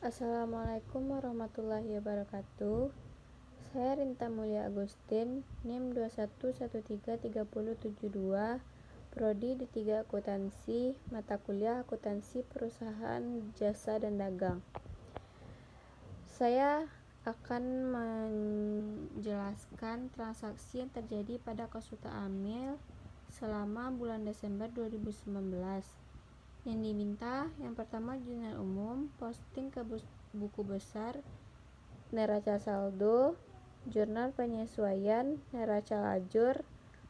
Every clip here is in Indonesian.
Assalamualaikum warahmatullahi wabarakatuh. Saya Rinta Mulia Agustin, NIM 21133072, Prodi D3 Akuntansi, mata kuliah Akuntansi Perusahaan Jasa dan Dagang. Saya akan menjelaskan transaksi yang terjadi pada Konsulta Amil selama bulan Desember 2019. Yang diminta yang pertama jurnal umum, posting ke buku besar, neraca saldo, jurnal penyesuaian, neraca lajur,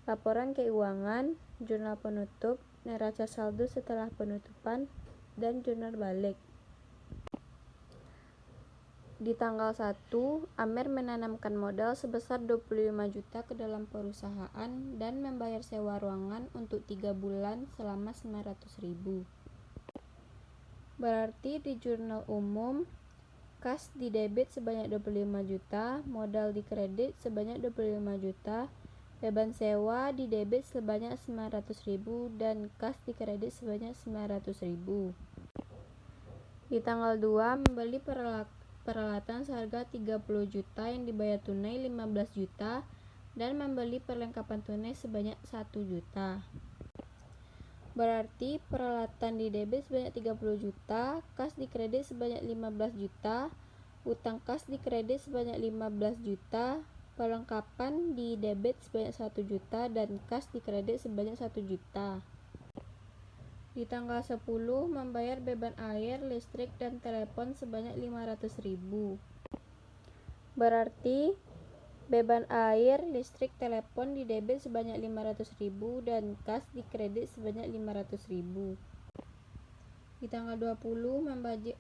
laporan keuangan, jurnal penutup, neraca saldo setelah penutupan, dan jurnal balik. Di tanggal 1, Amer menanamkan modal sebesar 25 juta ke dalam perusahaan dan membayar sewa ruangan untuk 3 bulan selama 900.000. Berarti di jurnal umum, kas di debit sebanyak 25 juta, modal di kredit sebanyak 25 juta, beban sewa di debit sebanyak 900.000 dan kas di kredit sebanyak 900.000. Di tanggal 2, membeli peralatan seharga 30 juta yang dibayar tunai 15 juta dan membeli perlengkapan tunai sebanyak 1 juta. Berarti peralatan di debit sebanyak 30 juta, kas di kredit sebanyak 15 juta, utang kas di kredit sebanyak 15 juta, perlengkapan di debit sebanyak 1 juta dan kas di kredit sebanyak 1 juta. Di tanggal 10, membayar beban air, listrik, dan telepon sebanyak 500.000. Berarti beban air, listrik, telepon di debit sebanyak 500.000 dan kas di kredit sebanyak 500.000. Di tanggal 20,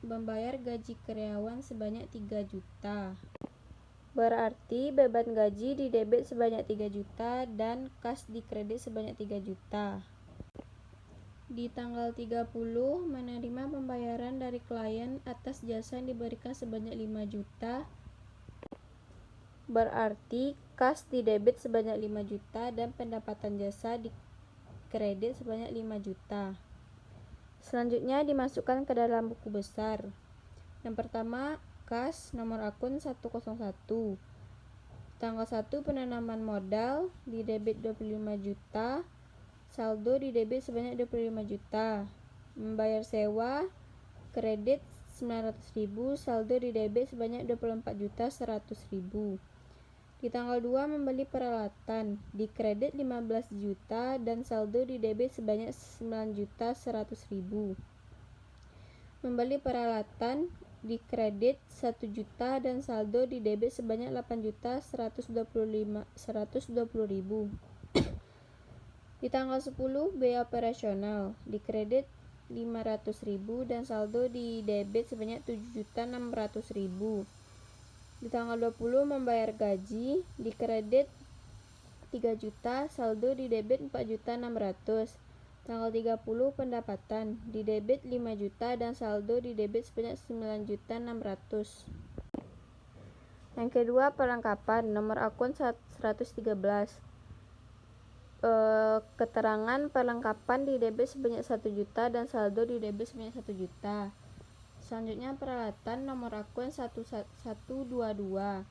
membayar gaji karyawan sebanyak 3 juta. Berarti beban gaji di debit sebanyak 3 juta dan kas di kredit sebanyak 3 juta. Di tanggal 30, menerima pembayaran dari klien atas jasa yang diberikan sebanyak 5 juta. Berarti kas di debit sebanyak 5 juta dan pendapatan jasa di kredit sebanyak 5 juta. Selanjutnya dimasukkan ke dalam buku besar. Yang pertama, kas nomor akun 101. Tanggal 1 penanaman modal di debit 25 juta, saldo di debit sebanyak 25 juta. Membayar sewa kredit 900.000, saldo di debit sebanyak 24.100.000. Di tanggal 2, membeli peralatan di kredit 15 juta dan saldo di debit sebanyak 9.100.000. Membeli peralatan di kredit 1 juta dan saldo di debit sebanyak 8.120.000. Di tanggal 10, biaya operasional di kredit 500.000 dan saldo di debit sebanyak 7.600.000. Di tanggal 20, membayar gaji di kredit 3 juta, saldo di debit 4.600.000. Tanggal 30, pendapatan di debit 5 juta dan saldo di debit sebanyak 9.600.000. Yang kedua, perlengkapan nomor akun 113. Keterangan perlengkapan di debit sebanyak 1 juta dan saldo di debit sebanyak 1 juta. Selanjutnya peralatan nomor akun 1122.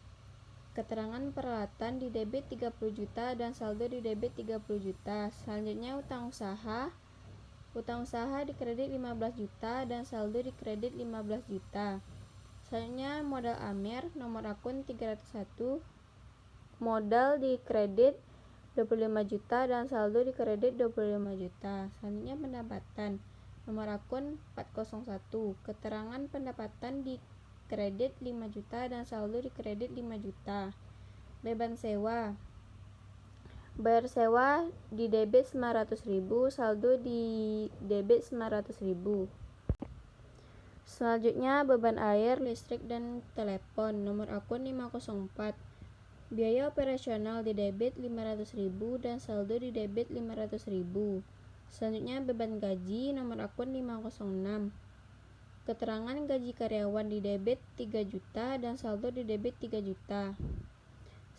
Keterangan peralatan di debit 30 juta dan saldo di debit 30 juta. Selanjutnya utang usaha. Utang usaha di kredit 15 juta dan saldo di kredit 15 juta. Selanjutnya modal Amer nomor akun 301. Modal di kredit 25 juta dan saldo di kredit 25 juta. Selanjutnya pendapatan nomor akun 401. Keterangan pendapatan di kredit 5 juta dan saldo di kredit 5 juta. Beban sewa. Bayar sewa di debit 900.000, saldo di debit 900.000. Selanjutnya beban air, listrik, dan telepon nomor akun 504. Biaya operasional di debit 500.000 dan saldo di debit 500.000. Selanjutnya beban gaji nomor akun 506. Keterangan gaji karyawan di debit 3 juta dan saldo di debit 3 juta.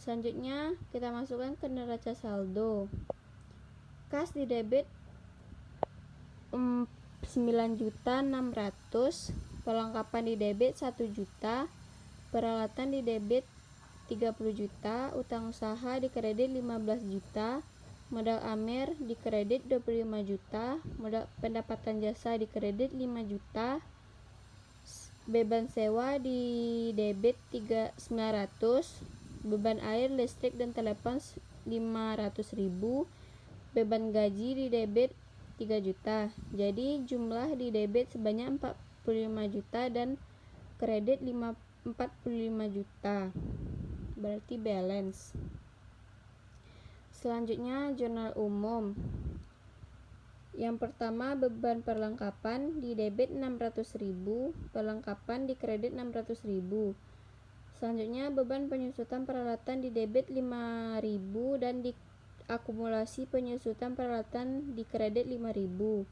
Selanjutnya kita masukkan ke neraca saldo. Kas di debit 9.600.000, perlengkapan di debit 1 juta, peralatan di debit 30 juta, utang usaha di kredit 15 juta, modal AMER di kredit 25 juta, modal pendapatan jasa di kredit 5 juta, beban sewa di debit 900, beban air, listrik, dan telepon 500.000, beban gaji di debit 3 juta. Jadi jumlah di debit sebanyak 45 juta dan kredit 45 juta. Berarti balance. Selanjutnya jurnal umum. Yang pertama, beban perlengkapan di debit 600.000, perlengkapan di kredit 600.000. Selanjutnya, beban penyusutan peralatan di debit 5.000 dan di akumulasi penyusutan peralatan di kredit 5.000.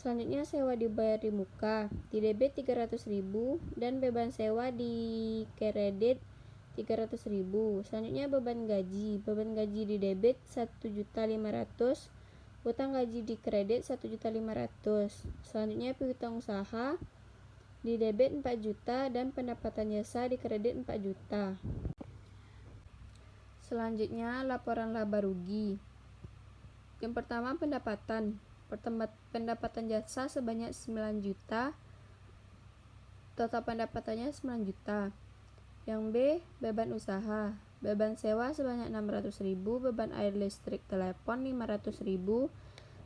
Selanjutnya, sewa dibayar di muka di debit 300.000 dan beban sewa di kredit 300.000. Selanjutnya, beban gaji di debit 1.500.000, utang gaji di kredit 1.500.000. Selanjutnya, piutang usaha di debit 4 juta dan pendapatan jasa di kredit 4 juta. Selanjutnya, laporan laba rugi. Yang pertama, pendapatan jasa sebanyak 9 juta. Total pendapatannya 9 juta. Yang B, beban usaha. Beban sewa sebanyak 600.000, beban air, listrik, telepon 500.000,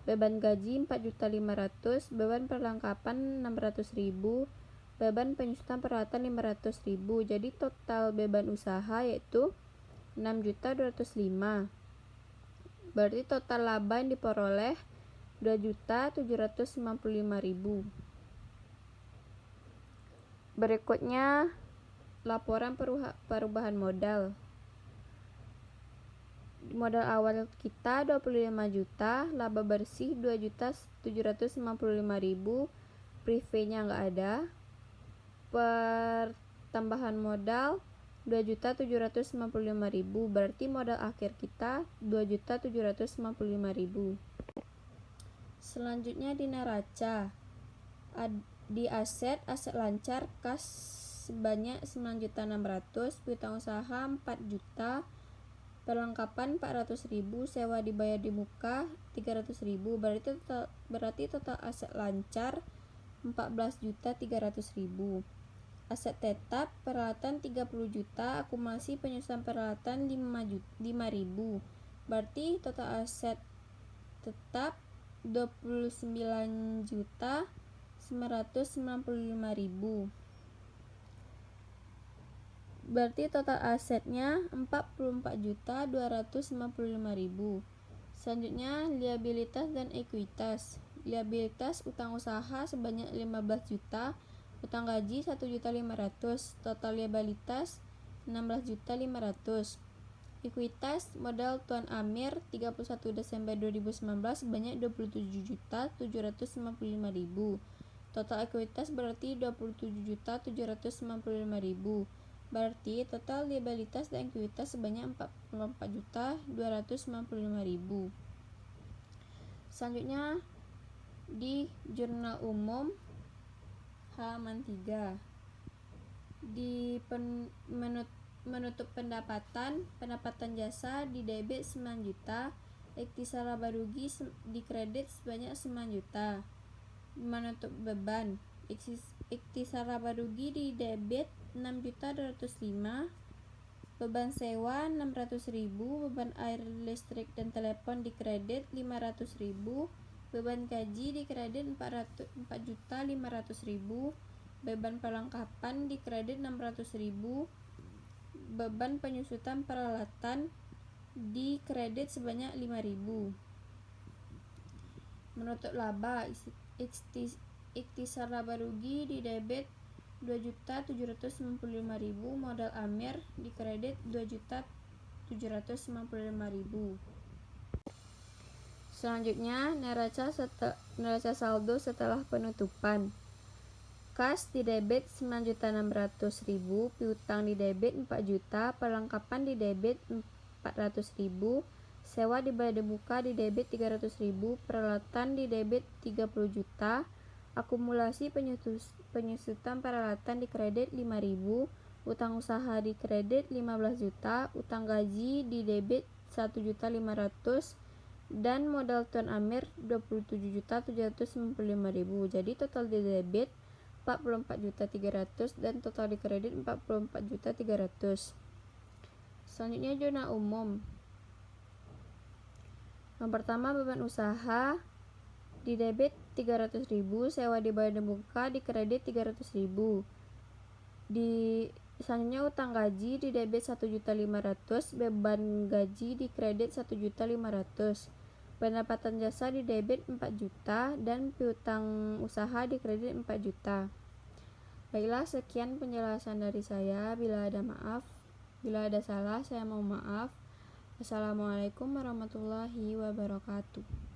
beban gaji 4.500.000, beban perlengkapan 600.000, beban penyusutan peralatan 500.000. Jadi total beban usaha yaitu 6.205.000. Berarti total laba yang diperoleh 2.795.000. Berikutnya laporan perubahan modal. Modal awal kita 25 juta, laba bersih 2.795.000, privenya nggak ada. Pertambahan modal 2.795.000, berarti modal akhir kita 2.795.000. Selanjutnya di neraca. Di aset lancar kas sebanyak 9.600.000, piutang usaha 4 juta, perlengkapan 400.000, sewa dibayar di muka 300.000, berarti total aset lancar 14.300.000. Aset tetap peralatan 30 juta, akumulasi penyusutan peralatan 5.000, berarti total aset tetap 29.995.000. Berarti total asetnya 44.255.000. Selanjutnya liabilitas dan ekuitas. Liabilitas utang usaha sebanyak 15 juta, utang gaji 1.500.000, total liabilitas 16.500.000. Ekuitas modal Tuan Amir 31 Desember 2019 sebanyak 27.795.000. Total ekuitas berarti 27.795.000. Berarti total liabilitas dan ekuitas sebanyak 44.295.000. Selanjutnya di jurnal umum halaman 3. Di menutup pendapatan jasa di debit 9 juta, ikhtisar laba rugi di kredit sebanyak 9 juta. Menutup beban, ikhtisar laba rugi di debit 6.205.000, beban sewa 600.000, beban air, listrik, dan telepon di kredit 500.000, beban gaji di kredit 4.500.000, beban perlengkapan di kredit 600.000, beban penyusutan peralatan di kredit sebanyak 5.000. Menutup laba, ikhtisar laba rugi di debit 2.795.000, modal Amir di kredit 2.795.000. Selanjutnya neraca saldo setelah penutupan. Kas di debit 9.600.000, piutang di debit 4 juta, perlengkapan di debit 400.000, sewa dibayar di muka di debit 300.000, peralatan di debit 30 juta, Akumulasi penyusutan peralatan di kredit 5.000, utang usaha di kredit 15 juta, utang gaji di debit 1.500.000, dan modal Tuan Amir 27.795.000. Jadi total di debit 44.300.000 dan total di kredit 44.300.000. Selanjutnya zona umum. Yang pertama, beban usaha di debit 300.000, sewa dibayar dan buka di kredit 300.000. Selanjutnya utang gaji di debit 1.500.000, beban gaji di kredit 1.500.000. Pendapatan jasa di debit 4 juta dan piutang usaha di kredit 4 juta. Baiklah, sekian penjelasan dari saya. Bila ada salah, saya mohon maaf. Assalamualaikum warahmatullahi wabarakatuh.